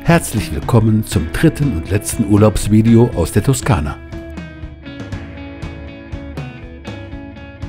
Herzlich willkommen zum dritten und letzten Urlaubsvideo aus der Toskana.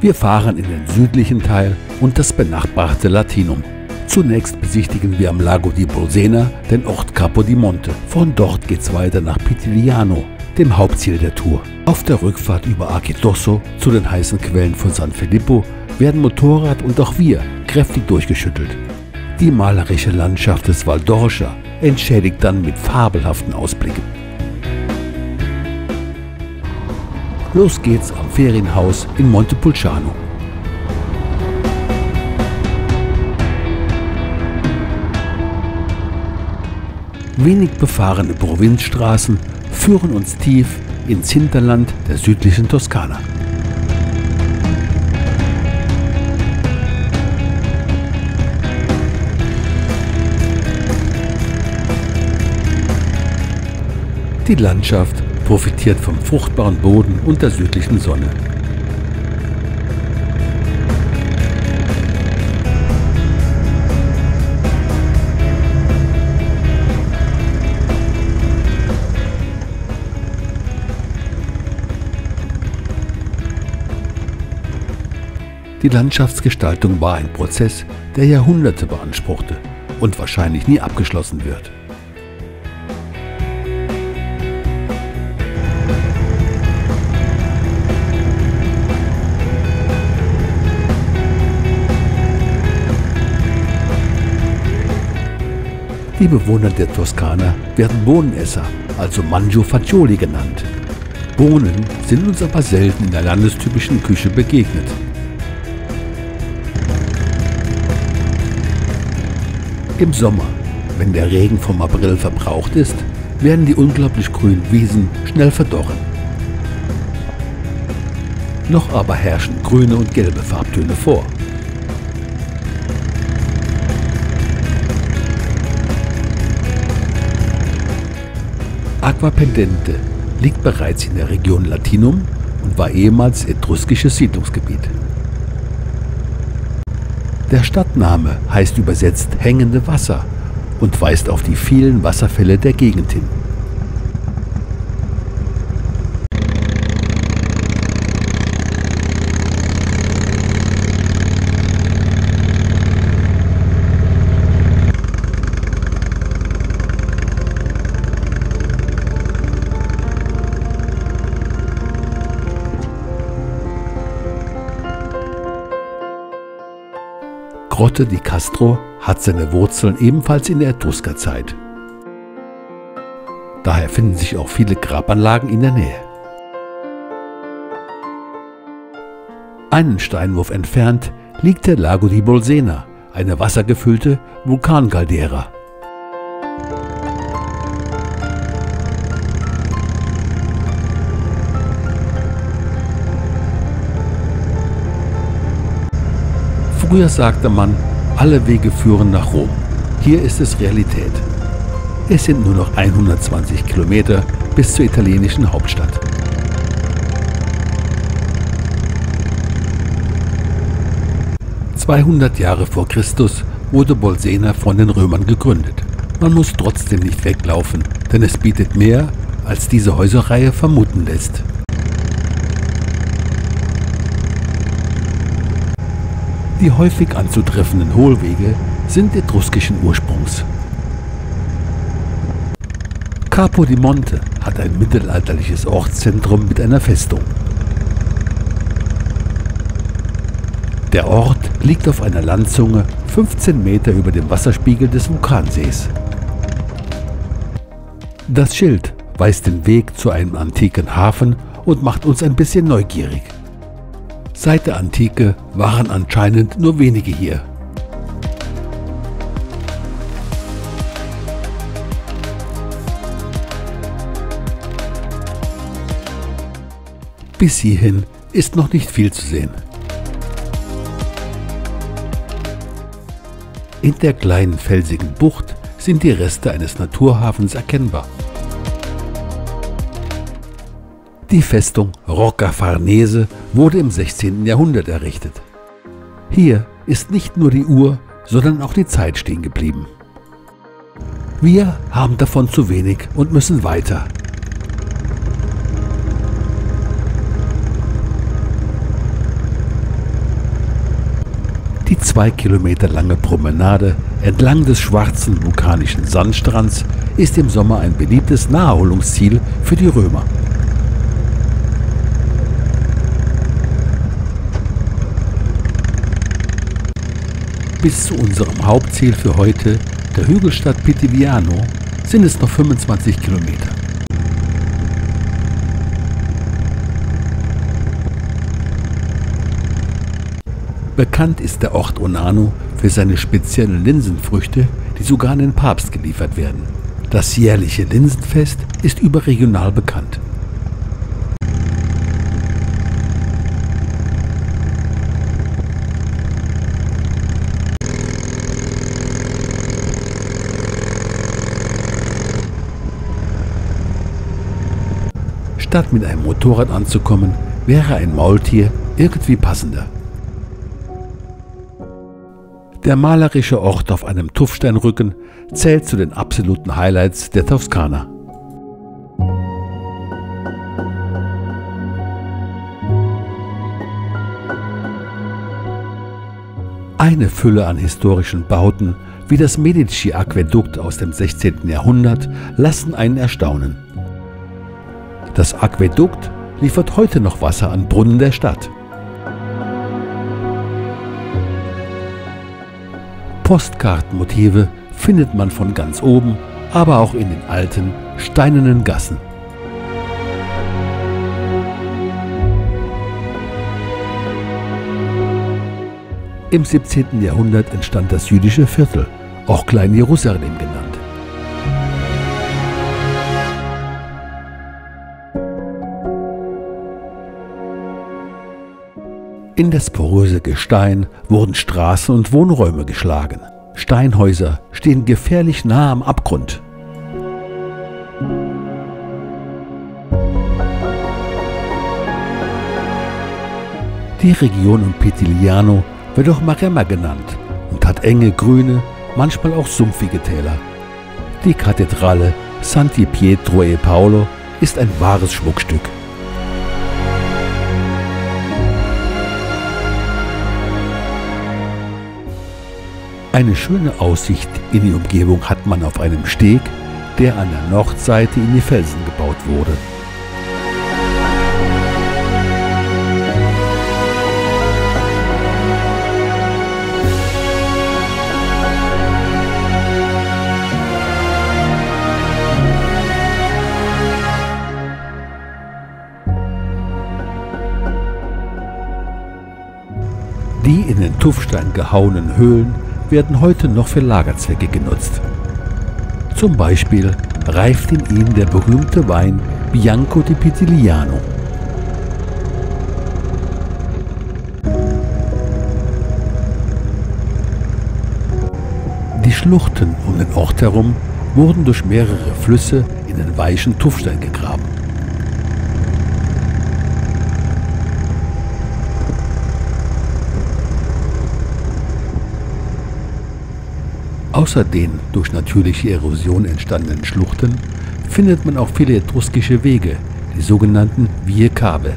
Wir fahren in den südlichen Teil und das benachbarte Latinum. Zunächst besichtigen wir am Lago di Bolsena den Ort Capo di Monte. Von dort geht's weiter nach Pitigliano, dem Hauptziel der Tour. Auf der Rückfahrt über Architosso zu den heißen Quellen von San Filippo werden Motorrad und auch wir kräftig durchgeschüttelt. Die malerische Landschaft des Val d'Orcia entschädigt dann mit fabelhaften Ausblicken. Los geht's am Ferienhaus in Montepulciano. Wenig befahrene Provinzstraßen führen uns tief ins Hinterland der südlichen Toskana. Die Landschaft profitiert vom fruchtbaren Boden und der südlichen Sonne. Die Landschaftsgestaltung war ein Prozess, der Jahrhunderte beanspruchte und wahrscheinlich nie abgeschlossen wird. Die Bewohner der Toskana werden Bohnenesser, also Mangiafagioli genannt. Bohnen sind uns aber selten in der landestypischen Küche begegnet. Im Sommer, wenn der Regen vom April verbraucht ist, werden die unglaublich grünen Wiesen schnell verdorren. Noch aber herrschen grüne und gelbe Farbtöne vor. Acquapendente liegt bereits in der Region Latinum und war ehemals etruskisches Siedlungsgebiet. Der Stadtname heißt übersetzt hängende Wasser und weist auf die vielen Wasserfälle der Gegend hin. Grotte di Castro hat seine Wurzeln ebenfalls in der Etruscherzeit. Daher finden sich auch viele Grabanlagen in der Nähe. Einen Steinwurf entfernt liegt der Lago di Bolsena, eine wassergefüllte Vulkancaldera. Früher sagte man, alle Wege führen nach Rom. Hier ist es Realität. Es sind nur noch 120 Kilometer bis zur italienischen Hauptstadt. (200 Jahre vor Christus wurde Bolsena von den Römern gegründet. Man muss trotzdem nicht weglaufen, denn es bietet mehr, als diese Häuserreihe vermuten lässt. Die häufig anzutreffenden Hohlwege sind etruskischen Ursprungs. Capo di Monte hat ein mittelalterliches Ortszentrum mit einer Festung. Der Ort liegt auf einer Landzunge 15 Meter über dem Wasserspiegel des Vulkansees. Das Schild weist den Weg zu einem antiken Hafen und macht uns ein bisschen neugierig. Seit der Antike waren anscheinend nur wenige hier. Bis hierhin ist noch nicht viel zu sehen. In der kleinen felsigen Bucht sind die Reste eines Naturhafens erkennbar. Die Festung Rocca Farnese wurde im 16. Jahrhundert errichtet. Hier ist nicht nur die Uhr, sondern auch die Zeit stehen geblieben. Wir haben davon zu wenig und müssen weiter. Die 2 Kilometer lange Promenade entlang des schwarzen vulkanischen Sandstrands ist im Sommer ein beliebtes Naherholungsziel für die Römer. Bis zu unserem Hauptziel für heute, der Hügelstadt Pitigliano, sind es noch 25 Kilometer. Bekannt ist der Ort Ornano für seine speziellen Linsenfrüchte, die sogar an den Papst geliefert werden. Das jährliche Linsenfest ist überregional bekannt. Statt mit einem Motorrad anzukommen, wäre ein Maultier irgendwie passender. Der malerische Ort auf einem Tuffsteinrücken zählt zu den absoluten Highlights der Toskana. Eine Fülle an historischen Bauten wie das Medici-Aquädukt aus dem 16. Jahrhundert lassen einen erstaunen. Das Aquädukt liefert heute noch Wasser an Brunnen der Stadt. Postkartenmotive findet man von ganz oben, aber auch in den alten, steinernen Gassen. Im 17. Jahrhundert entstand das jüdische Viertel, auch Klein Jerusalem genannt. In das poröse Gestein wurden Straßen und Wohnräume geschlagen. Steinhäuser stehen gefährlich nah am Abgrund. Die Region um Pitigliano wird auch Maremma genannt und hat enge, grüne, manchmal auch sumpfige Täler. Die Kathedrale Santi Pietro e Paolo ist ein wahres Schmuckstück. Eine schöne Aussicht in die Umgebung hat man auf einem Steg, der an der Nordseite in die Felsen gebaut wurde. Die in den Tuffstein gehauenen Höhlen werden heute noch für Lagerzwecke genutzt. Zum Beispiel reift in ihnen der berühmte Wein Bianco di Pitigliano. Die Schluchten um den Ort herum wurden durch mehrere Flüsse in den weichen Tuffstein gegraben. Außer den durch natürliche Erosion entstandenen Schluchten findet man auch viele etruskische Wege, die sogenannten Vie Cave.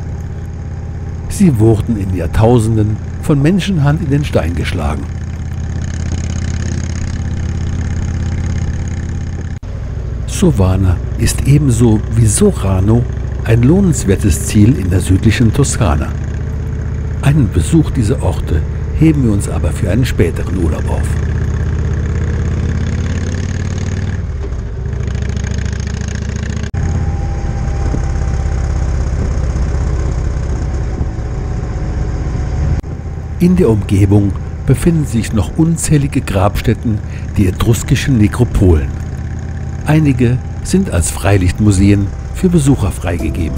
Sie wurden in Jahrtausenden von Menschenhand in den Stein geschlagen. Sovana ist ebenso wie Sorano ein lohnenswertes Ziel in der südlichen Toskana. Einen Besuch dieser Orte heben wir uns aber für einen späteren Urlaub auf. In der Umgebung befinden sich noch unzählige Grabstätten der etruskischen Nekropolen. Einige sind als Freilichtmuseen für Besucher freigegeben.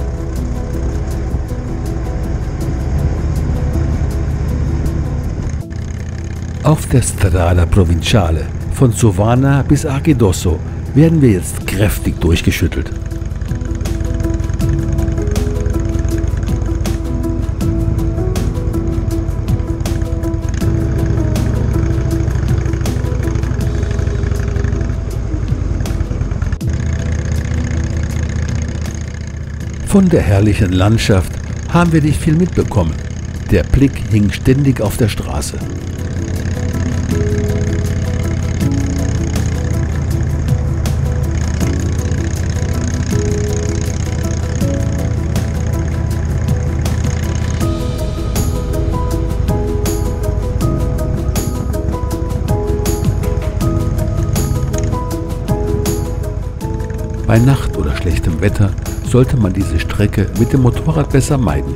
Auf der Strada Provinciale von Sovana bis Archidosso werden wir jetzt kräftig durchgeschüttelt. Von der herrlichen Landschaft haben wir nicht viel mitbekommen. Der Blick hing ständig auf der Straße. Bei Nacht oder schlechtem Wetter sollte man diese Strecke mit dem Motorrad besser meiden.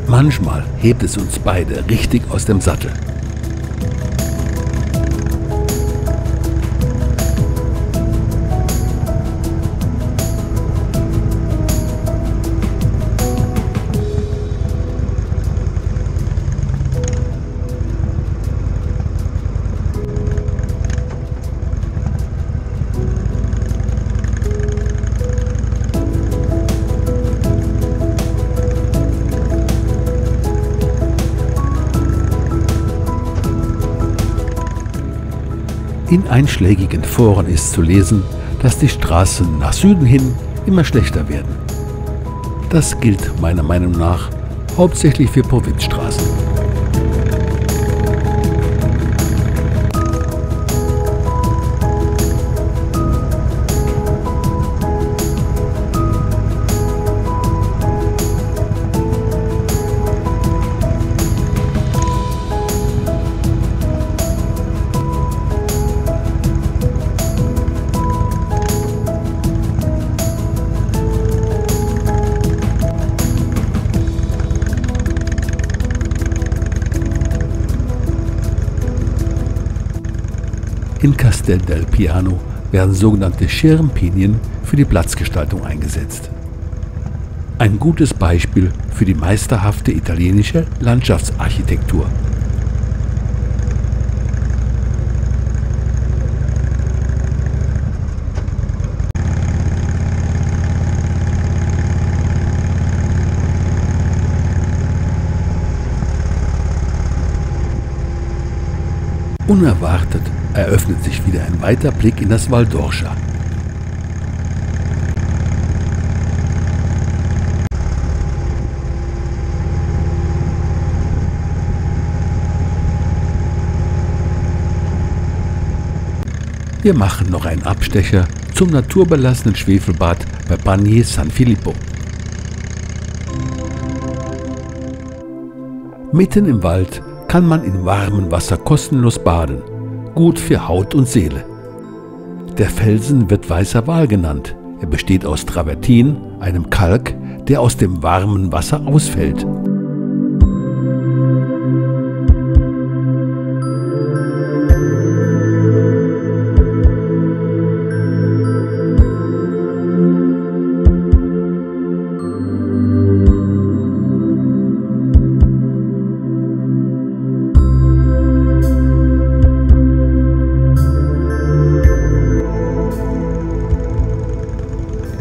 Manchmal hebt es uns beide richtig aus dem Sattel. In einschlägigen Foren ist zu lesen, dass die Straßen nach Süden hin immer schlechter werden. Das gilt meiner Meinung nach hauptsächlich für Provinzstraßen. In Castel del Piano werden sogenannte Schirmpinien für die Platzgestaltung eingesetzt. Ein gutes Beispiel für die meisterhafte italienische Landschaftsarchitektur. Unerwartet eröffnet sich wieder ein weiter Blick in das Val d'Orcia. Wir machen noch einen Abstecher zum naturbelassenen Schwefelbad bei Bagni San Filippo. Mitten im Wald kann man in warmem Wasser kostenlos baden. Gut für Haut und Seele. Der Felsen wird Weißer Wal genannt. Er besteht aus Travertin, einem Kalk, der aus dem warmen Wasser ausfällt.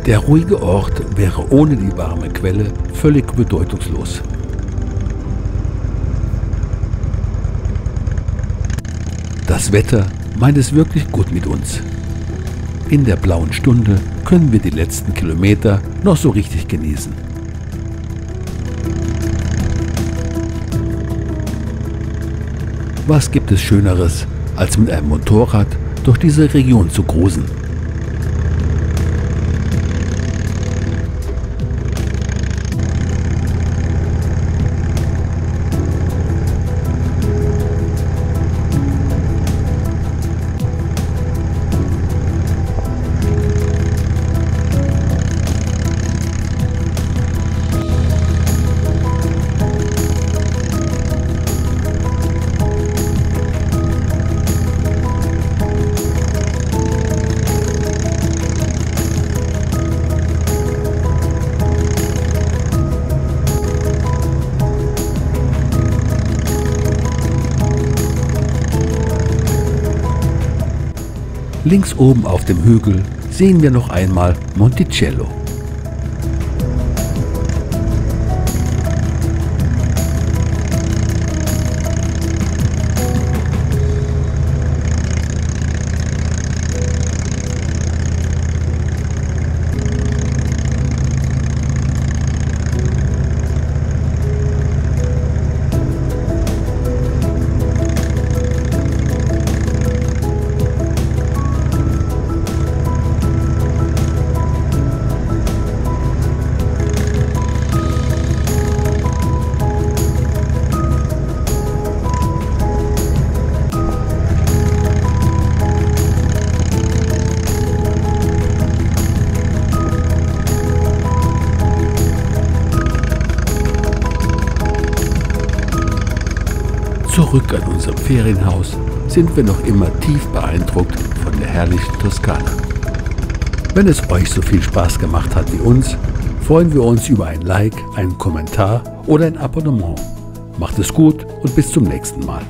Der ruhige Ort wäre ohne die warme Quelle völlig bedeutungslos. Das Wetter meint es wirklich gut mit uns. In der blauen Stunde können wir die letzten Kilometer noch so richtig genießen. Was gibt es Schöneres, als mit einem Motorrad durch diese Region zu cruisen? Links oben auf dem Hügel sehen wir noch einmal Monticello. zurück an unserem Ferienhaus sind wir noch immer tief beeindruckt von der herrlichen Toskana. Wenn es euch so viel Spaß gemacht hat wie uns, freuen wir uns über ein Like, einen Kommentar oder ein Abonnement. Macht es gut und bis zum nächsten Mal.